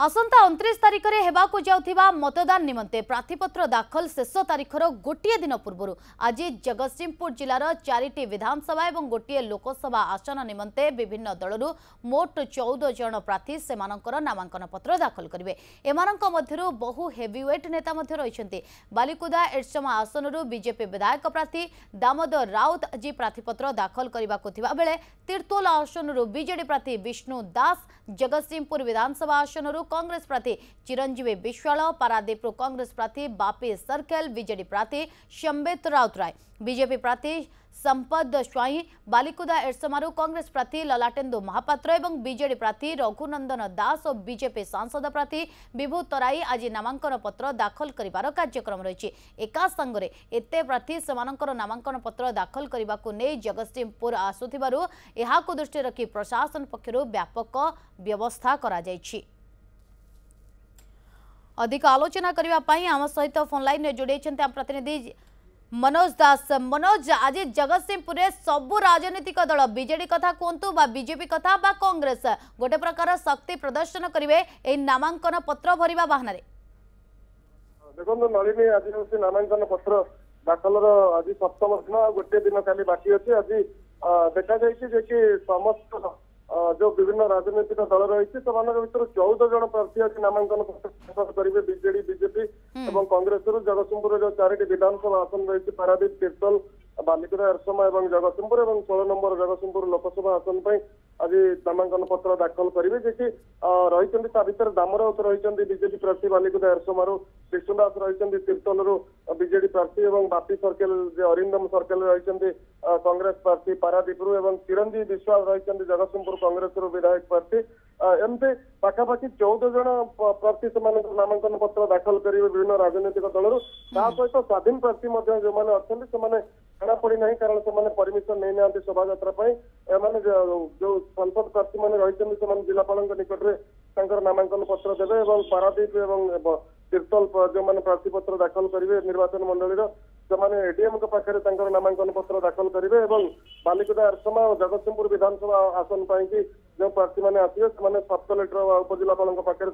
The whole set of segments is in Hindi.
आसंता 29 तारिख में हेबाकु जाउथिबा मतदान निमंते प्रार्थीपत्र दाखल शेष तारिखर गोटे दिन पूर्व आज जगतसिंहपुर जिलार 4टी विधानसभा और गोटे लोकसभा आसन निमंते विभिन्न दलरू मोट 14 जन प्रार्थी से नामांकन पत्र दाखल करेंगे। एमानंक मध्यरु बहु हेवीवेट नेता मध्य रहिसेंती। बालिकुदा एरसमा आसनरू बीजेपी विधायक प्रार्थी दामोदर राउत आज प्रार्थीपत्र दाखल करने थिबा बेले तीर्तोल आसनरू बीजेडी प्रार्थी विष्णु दास, जगतसिंहपुर विधानसभा आसनरू कांग्रेस प्रार्थी चिरंजीवी विश्वाल, पारादीप कांग्रेस प्रार्थी बापी सर्केल, बीजेडी प्रार्थी शंबित राउतराय, बीजेपी प्रार्थी संपद स्वाई, बालिकुदा एरसमारू कांग्रेस प्रार्थी ललाटेन्दु महापात्र एवं बीजेडी प्रार्थी रघुनंदन दास और बीजेपी सांसद प्रार्थी विभू तराई आज नामांकन पत्र दाखल करिवार कार्यक्रम रही। एका संगरे एते प्रार्थी सेमानंकर नामांकन पत्र दाखल करने को नहीं जगतसिंहपुर आसुथिबारु एहाकु दृष्टि रखी प्रशासन पक्षरु व्यापक व्यवस्था करा जायछि। अधिक आलोचना करने आम सहित फोन लाइन जोड़े आम प्रतिनिधि मनोज दास। मनोज, आज जगतसिंहपुर सबु राजनीतिक दल बीजेडी कथा कहतु बा बीजेपी कथा बा कांग्रेस गोटे प्रकार शक्ति प्रदर्शन करेंगे नामांकन पत्र भरवा बाहन। देखो नलिनी आज नामांकन पत्र दाखल आज सप्तम दिन गोटे दिन खाली बाकी अच्छे। आज देखा कि समस्त जो विभिन्न राजनीतिक दल रही भर 14 जन प्रार्थी आज नामांकन पत्र दाखल करेंगे। बीजेडी बीजेपी और कांग्रेस जगतसिंहपुर जो 4टी विधानसभा आसन रही पारादीप, तीर्तोल, बालिकुदा एरसमा और जगतसिंहपुर और 16 नंबर जगतसिंहपुर लोकसभा आसन पर आज नामांकन पत्र दाखल करेंगे। जी रही दाम राउत रही बीजेपी प्रार्थी बालिकुदा एरसमारू, विष्णुदास रही तीर्तोल बीजेडी प्रार्थी और बापी सर्केल अरिंदम सर्केल रही कांग्रेस प्रार्थी पारादीपुर और चिरंजीवी विश्वाल रही जगतसिंहपुर कांग्रेस विधायक प्रार्थी एमती पाखापाखि 14 जन प्रार्थी से नामांकन पत्र दाखल करेंगे विभिन्न राजनीतिक दल सहित स्वाधीन प्रार्थी जो अच्छा जना पड़ी ना कारण से परमिशन नहीं ना शोभा यात्रा जो संसद प्रार्थी मैंने रही जिलापाल निकट में नामांकन पत्र देवे और पारादीप और तीर्तोल जो मैंने प्रार्थी पत्र दाखल करेंगे निर्वाचन मंडली से एडीएम पाखे नामांकन पत्र दाखल करेंगे और बालिकुदा एरसमा और जगतसिंहपुर विधानसभा आसन पाई जो प्रार्थी मैंने आसवे से सब कलेक्टर उपजिलापाल पाखे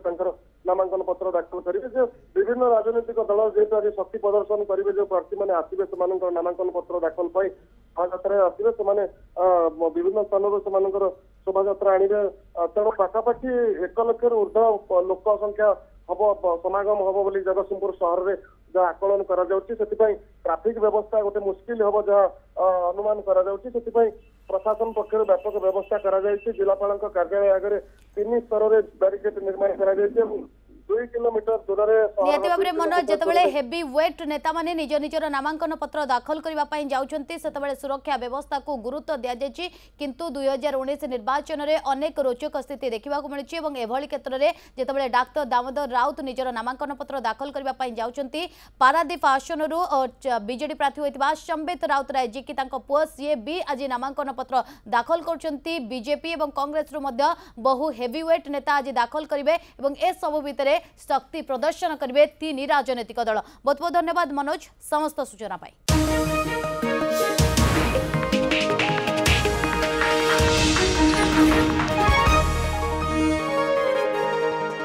नामांकन पत्र दाखल करेंगे। जो विभिन्न राजनीतिक दल जेहेतु आज शक्ति प्रदर्शन करेंगे जो प्रार्थी मैंने आसवे से नामांकन पत्र दाखल पाई शोभा आसवे से विभिन्न स्थान से शोभा आणवे तेणु पाखापाखि 1 लाख ऊर्ध्व लोक संख्या हम समागम हम बोली जगतसिंहपुर सहर में जहाँ आकलन करा ट्राफिक व्यवस्था गोटे मुस्किल हम जहाँ अनुमान करा प्रशासन पक्ष व्यापक व्यवस्था करा जिलापाल कार्यालय आगे 3 स्तर में बैरिकेड निर्माण करा 2 किलोमीटर दूर में मनोज जिते हेवी वेट नेता माने निज निजर नामांकन पत्र दाखल करने जाउछंती सेतबेले सुरक्षा व्यवस्था को गुरुत्व दिया जायछि किंतु 2019 निर्वाचन में अनेक रोचक स्थिति देखा मिली और एभली क्षेत्र में जितेबाला डाक्टर दामोदर राउत निजर नामांकन पत्र दाखल करने जाउछंती पारादीप आसनरू बीजेडी प्रार्थी होइतिबा शंबित राउतराय जी की पुओ सीए भी आज नामांकन पत्र दाखल करछंती। बीजेपी और कांग्रेस बहु हेवीवेट नेता आज दाखल करेंगे और ए सब भितर शक्ति प्रदर्शन करेंगे 3 राजनीतिक दल। बहुत बहुत धन्यवाद मनोज समस्त सूचना पाई।